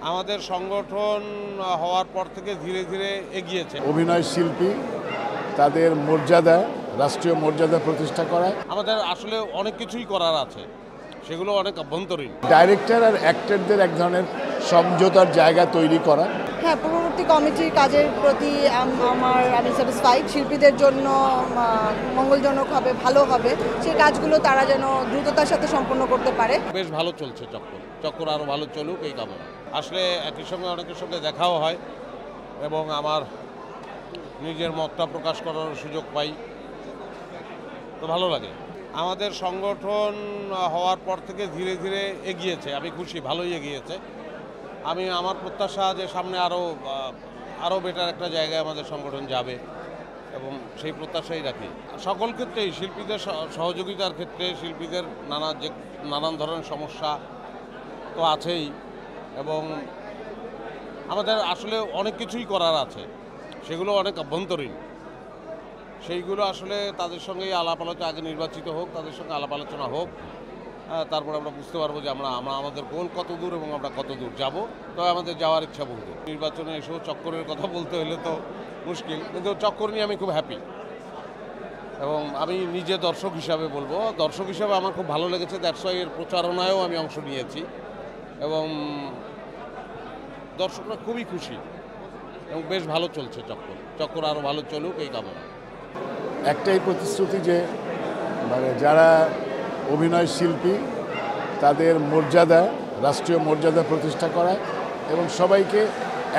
আমাদের সংগঠন হওয়ার পর থেকে ধীরে ধীরে এগিয়েছে। অভিনয় শিল্পী তাদের মর্যাদা, রাষ্ট্রীয় মর্যাদা প্রতিষ্ঠা করা। আমাদের আসলে অনেক কিছুই করার আছে, সেগুলো অনেক অভ্যন্তরীণ। ডাইরেক্টর আর অ্যাক্টরদের এক ধরনের সমঝোতার জায়গা তৈরি করা। হ্যাঁ, পূর্ববর্তী কমিটির কাজের প্রতি আমি স্যাটিসফাইড। শিল্পীদের জন্য মঙ্গলজনক হবে, ভালো হবে, সেই কাজগুলো তারা যেন দ্রুততার সাথে সম্পন্ন করতে পারে। বেশ ভালো চলছে চক্কর আরও ভালো চলুক এই কামনা। আসলে একই সঙ্গে অনেকের সঙ্গে দেখাও হয় এবং আমার নিজের মতটা প্রকাশ করার সুযোগ পাই, তো ভালো লাগে। আমাদের সংগঠন হওয়ার পর থেকে ধীরে ধীরে এগিয়েছে, আমি খুশি, ভালোই এগিয়েছে। আমার প্রত্যাশা যে সামনে আরও বেটার একটা জায়গায় আমাদের সংগঠন যাবে এবং সেই প্রত্যাশাই রাখি। সকল ক্ষেত্রেই শিল্পীদের সহযোগিতার ক্ষেত্রে শিল্পীদের নানান ধরনের সমস্যা তো আছেই এবং আমাদের আসলে অনেক কিছুই করার আছে, সেগুলো অনেক অভ্যন্তরীণ। সেইগুলো আসলে তাদের সঙ্গেই আলাপ আলোচনা, আগে নির্বাচিত হোক, তাদের সঙ্গে আলাপ আলোচনা হোক, তারপর আমরা বুঝতে পারবো যে আমরা আমাদের গোল কত দূর এবং আমরা কত দূর যাব। তবে আমাদের যাওয়ার ইচ্ছা বহুত। নির্বাচনে এসেও চক্করের কথা বলতে হলে তো মুশকিল, কিন্তু চক্কর নিয়ে আমি খুব হ্যাপি এবং আমি নিজে দর্শক হিসাবে বলবো, দর্শক হিসাবে আমার খুব ভালো লেগেছে। দ্যাটস ওয়াই এর প্রচারণায়ও আমি অংশ নিয়েছি এবং দর্শকরা খুবই খুশি এবং বেশ ভালো চলছে চক্কর আরও ভালো চলুক এই কামনা। একটাই প্রতিশ্রুতি যে যারা অভিনয় শিল্পী তাদের মর্যাদা, রাষ্ট্রীয় মর্যাদা প্রতিষ্ঠা করা এবং সবাইকে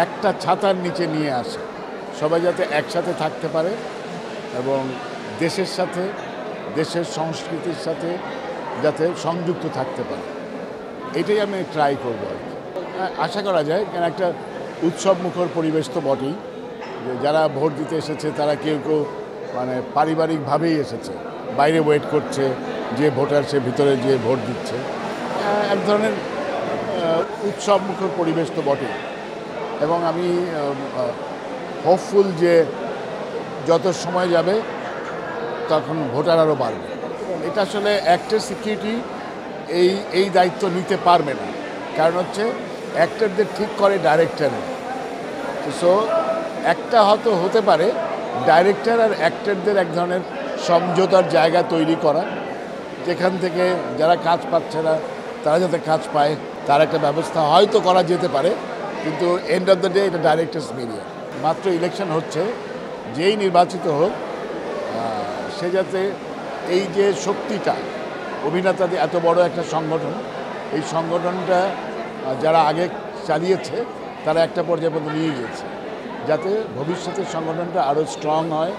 একটা ছাতার নিচে নিয়ে আসে, সবাই যাতে একসাথে থাকতে পারে এবং দেশের সাথে, দেশের সংস্কৃতির সাথে যাতে সংযুক্ত থাকতে পারে, এটাই আমি ট্রাই করব আর কি। আশা করা যায়, কারণ একটা উৎসবমুখর পরিবেশ তো বটেই, যে যারা ভোট দিতে এসেছে তারা কেউ কেউ পারিবারিকভাবেই এসেছে, বাইরে ওয়েট করছে, যে ভোটার সে ভিতরে যে ভোট দিচ্ছে। এক ধরনের উৎসবমুখর পরিবেশ তো বটেই এবং আমি হোপফুল যে যত সময় যাবে তখন ভোটার আরও বাড়বে। এটা আসলে অ্যাক্টর সিকিউরিটি এই দায়িত্ব নিতে পারবে না, কারণ হচ্ছে অ্যাক্টরদের ঠিক করে ডাইরেক্টর। সো একটা হতে পারে ডাইরেক্টর আর অ্যাক্টরদের এক ধরনের সমঝোতার জায়গা তৈরি করা, যেখান থেকে যারা কাজ পাচ্ছে না তারা যাতে কাজ পায়, তার একটা ব্যবস্থা হয়তো করা যেতে পারে। কিন্তু এন্ড অফ দ্য ডে এটা ডাইরেক্টরস মিডিয়া। মাত্র ইলেকশন হচ্ছে, যেই নির্বাচিত হোক সে যাতে এই যে শক্তিটা, অভিনেতাদের এত বড় একটা সংগঠন, এই সংগঠনটা যারা আগে চালিয়েছে তারা একটা পর্যায়ে পর্যন্ত নিয়ে গিয়েছে, যাতে ভবিষ্যতের সংগঠনটা আরও স্ট্রং হয়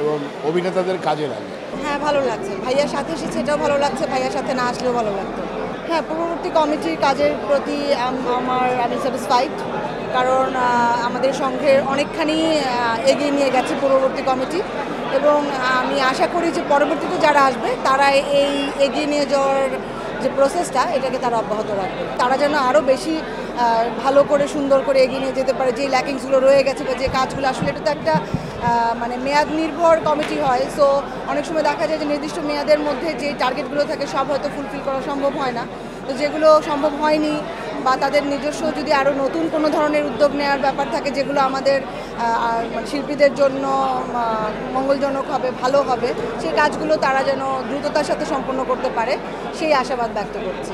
এবং অভিনেতাদের কাজে লাগে। হ্যাঁ, ভালো লাগছে। ভাইয়ার সাথে এসেছে, এটাও ভালো লাগছে। ভাইয়ার সাথে না আসলেও ভালো লাগতো। হ্যাঁ, পূর্ববর্তী কমিটির কাজের প্রতি আমি স্যাটিসফাইড, কারণ আমাদের সংঘের অনেকখানি এগিয়ে নিয়ে গেছে পূর্ববর্তী কমিটি এবং আমি আশা করি যে পরবর্তীতে যারা আসবে তারা এই এগিয়ে নিয়ে যাওয়ার যে প্রসেসটা, এটাকে তারা অব্যাহত রাখবে। তারা যেন আরও বেশি ভালো করে, সুন্দর করে এগিয়ে নিয়ে যেতে পারে। যে ল্যাকিংসগুলো রয়ে গেছে বা যে কাজগুলো, আসলে এটা তো একটা মেয়াদ নির্ভর কমিটি হয়। সো অনেক সময় দেখা যায় যে নির্দিষ্ট মেয়াদের মধ্যে যে টার্গেটগুলো থাকে সব হয়তো ফুলফিল করা সম্ভব হয় না। তো যেগুলো সম্ভব হয়নি বা তাদের নিজস্ব যদি আরও নতুন কোনো ধরনের উদ্যোগ নেওয়ার ব্যাপার থাকে, যেগুলো আমাদের শিল্পীদের জন্য মঙ্গলজনক হবে, ভালো হবে, সেই কাজগুলো তারা যেন দ্রুততার সাথে সম্পন্ন করতে পারে, সেই আশাবাদ ব্যক্ত করছি।